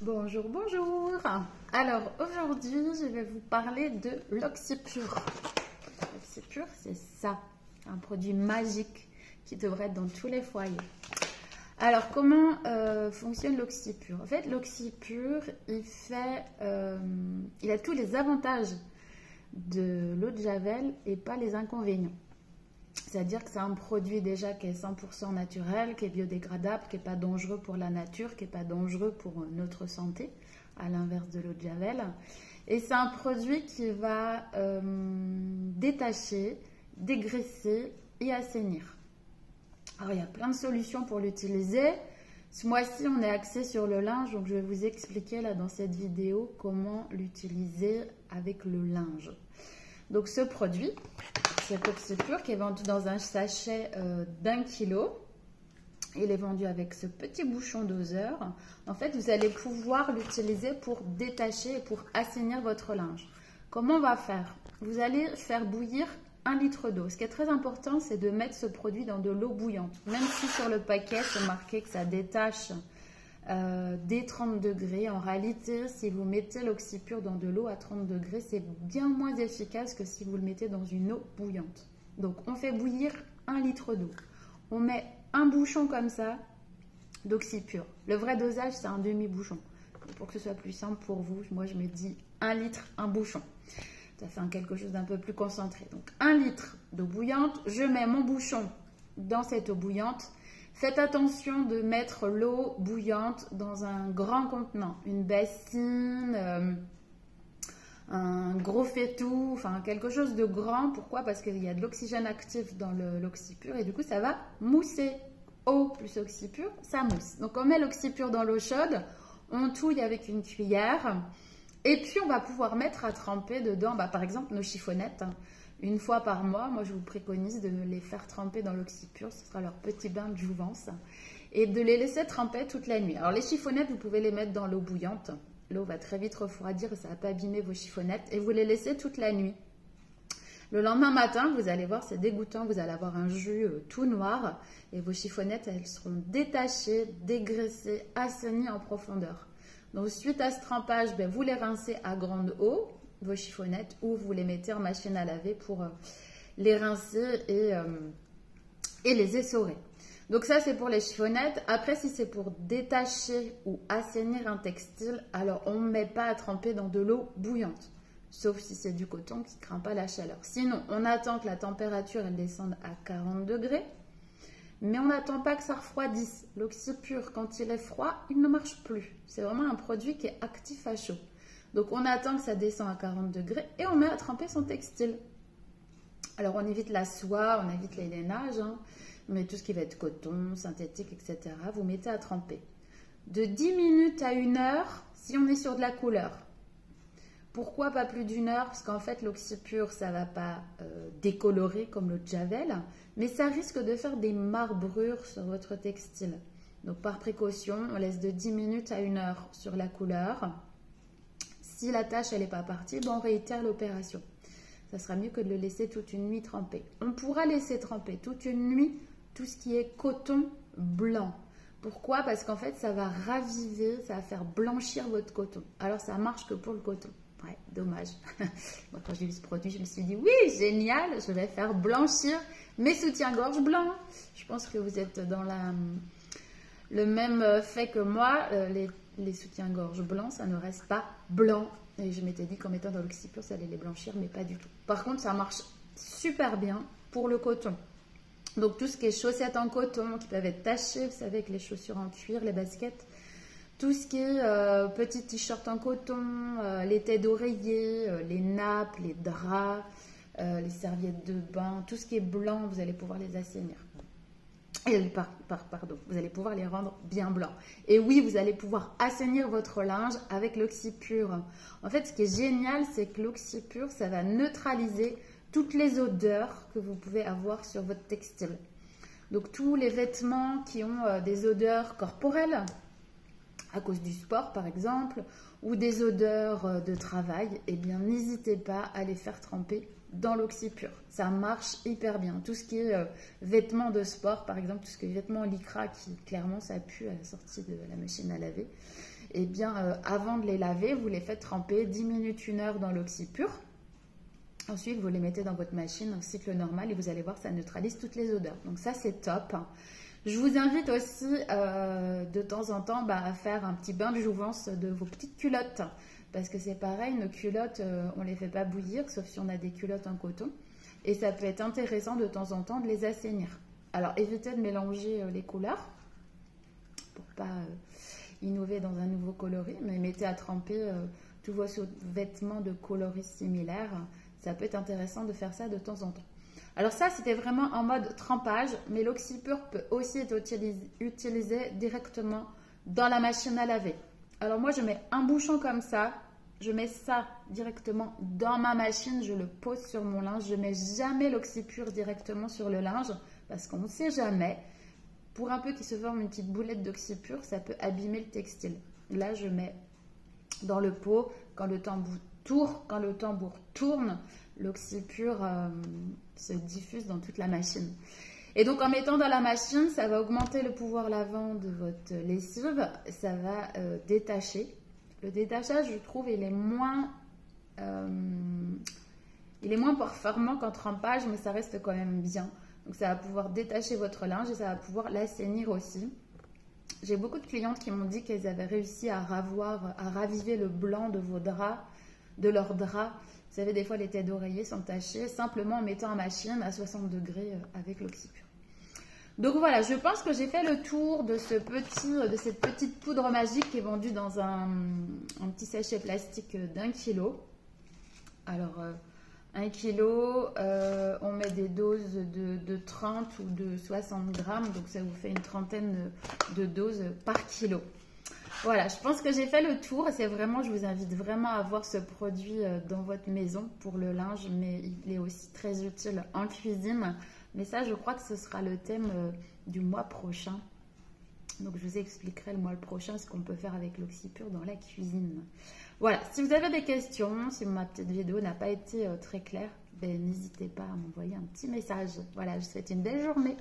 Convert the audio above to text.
Bonjour, bonjour. Alors aujourd'hui, je vais vous parler de l'Oxypure. L'Oxypure, c'est ça, un produit magique qui devrait être dans tous les foyers. Alors comment fonctionne l'Oxypure? En fait, l'Oxypure, il a tous les avantages de l'eau de Javel et pas les inconvénients. C'est-à-dire que c'est un produit déjà qui est 100% naturel, qui est biodégradable, qui n'est pas dangereux pour la nature, qui n'est pas dangereux pour notre santé, à l'inverse de l'eau de Javel. Et c'est un produit qui va détacher, dégraisser et assainir. Alors il y a plein de solutions pour l'utiliser. Ce mois-ci, on est axé sur le linge, donc je vais vous expliquer là dans cette vidéo comment l'utiliser avec le linge. Donc ce produit, c'est Oxypure qui est vendu dans un sachet d'1 kg. Il est vendu avec ce petit bouchon doseur. En fait, vous allez pouvoir l'utiliser pour détacher et pour assainir votre linge. Comment on va faire? Vous allez faire bouillir 1 litre d'eau. Ce qui est très important, c'est de mettre ce produit dans de l'eau bouillante. Même si sur le paquet, c'est marqué que ça détache dès 30 degrés. En réalité, si vous mettez l'Oxypure dans de l'eau à 30 degrés, c'est bien moins efficace que si vous le mettez dans une eau bouillante. Donc, on fait bouillir 1 litre d'eau. On met un bouchon comme ça d'Oxypure. Le vrai dosage, c'est un demi-bouchon. Pour que ce soit plus simple pour vous, moi, je me dis 1 litre, un bouchon. Ça fait quelque chose d'un peu plus concentré. Donc, 1 litre d'eau bouillante. Je mets mon bouchon dans cette eau bouillante. Faites attention de mettre l'eau bouillante dans un grand contenant, une bassine, un gros faitout, enfin quelque chose de grand. Pourquoi? Parce qu'il y a de l'oxygène actif dans l'Oxypure et du coup ça va mousser. Eau plus Oxypure, ça mousse. Donc on met l'Oxypure dans l'eau chaude, on touille avec une cuillère et puis on va pouvoir mettre à tremper dedans, par exemple nos chiffonnettes. Une fois par mois, moi je vous préconise de les faire tremper dans l'Oxypure, ce sera leur petit bain de jouvence, et de les laisser tremper toute la nuit. Alors les chiffonnettes, vous pouvez les mettre dans l'eau bouillante, l'eau va très vite refroidir et ça ne va pas abîmer vos chiffonnettes, et vous les laissez toute la nuit. Le lendemain matin, vous allez voir, c'est dégoûtant, vous allez avoir un jus tout noir, et vos chiffonnettes, elles seront détachées, dégraissées, assainies en profondeur. Donc suite à ce trempage, vous les rincez à grande eau, vos chiffonnettes, ou vous les mettez en machine à laver pour les rincer et les essorer. Donc ça, c'est pour les chiffonnettes. Après, si c'est pour détacher ou assainir un textile, alors on ne met pas à tremper dans de l'eau bouillante, sauf si c'est du coton qui ne craint pas la chaleur. Sinon, on attend que la température elle descende à 40 degrés, mais on n'attend pas que ça refroidisse. L'Oxypure, quand il est froid, il ne marche plus. C'est vraiment un produit qui est actif à chaud. Donc, on attend que ça descende à 40 degrés et on met à tremper son textile. Alors, on évite la soie, on évite les lainages, mais tout ce qui va être coton, synthétique, etc., vous mettez à tremper. De 10 minutes à 1 heure, si on est sur de la couleur. Pourquoi pas plus d'1 heure? Parce qu'en fait, l'Oxypure, ça ne va pas décolorer comme l'eau de Javel, mais ça risque de faire des marbrures sur votre textile. Donc, par précaution, on laisse de 10 minutes à 1 heure sur la couleur. Si la tâche elle n'est pas partie, on réitère l'opération. Ça sera mieux que de le laisser toute une nuit tremper. On pourra laisser tremper toute une nuit tout ce qui est coton blanc. Pourquoi? Parce qu'en fait, ça va raviver, ça va faire blanchir votre coton. Alors, ça marche que pour le coton. Ouais, dommage. Moi, quand j'ai vu ce produit, je me suis dit, oui, génial, je vais faire blanchir mes soutiens-gorge blancs. Je pense que vous êtes dans le même fait que moi. Les soutiens-gorge blancs, ça ne reste pas blanc. Et je m'étais dit qu'en mettant dans l'Oxypure, ça allait les blanchir, mais pas du tout. Par contre, ça marche super bien pour le coton. Donc, tout ce qui est chaussettes en coton, qui peuvent être tachées, vous savez, avec les chaussures en cuir, les baskets. Tout ce qui est petits t-shirts en coton, les têtes d'oreiller, les nappes, les draps, les serviettes de bain, tout ce qui est blanc, vous allez pouvoir les assainir. Pardon, vous allez pouvoir les rendre bien blancs. Et oui, vous allez pouvoir assainir votre linge avec l'Oxypure. En fait, ce qui est génial, c'est que l'Oxypure, ça va neutraliser toutes les odeurs que vous pouvez avoir sur votre textile. Donc, tous les vêtements qui ont des odeurs corporelles, à cause du sport par exemple, ou des odeurs de travail, eh bien n'hésitez pas à les faire tremper dans l'oxypure. Ça marche hyper bien. Tout ce qui est vêtements de sport, par exemple, tout ce qui est vêtements lycra qui clairement ça pue à la sortie de la machine à laver, et bien avant de les laver, vous les faites tremper 10 minutes, 1 heure dans l'oxypure. Ensuite, vous les mettez dans votre machine en cycle normal et vous allez voir, ça neutralise toutes les odeurs. Donc ça, c'est top. Je vous invite aussi de temps en temps à faire un petit bain de jouvence de vos petites culottes. Parce que c'est pareil, nos culottes, on ne les fait pas bouillir, sauf si on a des culottes en coton. Et ça peut être intéressant de temps en temps de les assainir. Alors, évitez de mélanger les couleurs pour ne pas innover dans un nouveau coloris. Mais mettez à tremper tous vos vêtements de coloris similaires. Ça peut être intéressant de faire ça de temps en temps. Alors ça, c'était vraiment en mode trempage, mais l'oxypure peut aussi être utilisé directement dans la machine à laver. Alors moi, je mets un bouchon comme ça, je mets ça directement dans ma machine, je le pose sur mon linge. Je ne mets jamais l'oxypure directement sur le linge parce qu'on ne sait jamais. Pour un peu qu'il se forme une petite boulette d'oxypure, ça peut abîmer le textile. Là, je mets dans le pot quand le tambour tourne, l'oxypure se diffuse dans toute la machine. Et donc en mettant dans la machine, ça va augmenter le pouvoir lavant de votre lessive, ça va détacher. Le détachage, je trouve, il est moins performant qu'en trempage, mais ça reste quand même bien. Donc ça va pouvoir détacher votre linge et ça va pouvoir l'assainir aussi. J'ai beaucoup de clientes qui m'ont dit qu'elles avaient réussi à raviver le blanc de vos draps, de leurs draps. Vous savez, des fois, les têtes d'oreiller sont tachées simplement en mettant en machine à 60 degrés avec l'oxypure. Donc voilà, je pense que j'ai fait le tour de cette petite poudre magique qui est vendue dans un petit sachet plastique d'1 kg. Alors, 1 kg, on met des doses de 30 ou de 60 grammes, donc ça vous fait une trentaine de doses par kilo. Voilà, je pense que j'ai fait le tour. C'est vraiment, je vous invite vraiment à avoir ce produit dans votre maison pour le linge, mais il est aussi très utile en cuisine. Mais ça, je crois que ce sera le thème du mois prochain. Donc, je vous expliquerai le mois prochain ce qu'on peut faire avec l'oxypure dans la cuisine. Voilà, si vous avez des questions, si ma petite vidéo n'a pas été très claire, n'hésitez pas à m'envoyer un petit message. Voilà, je vous souhaite une belle journée.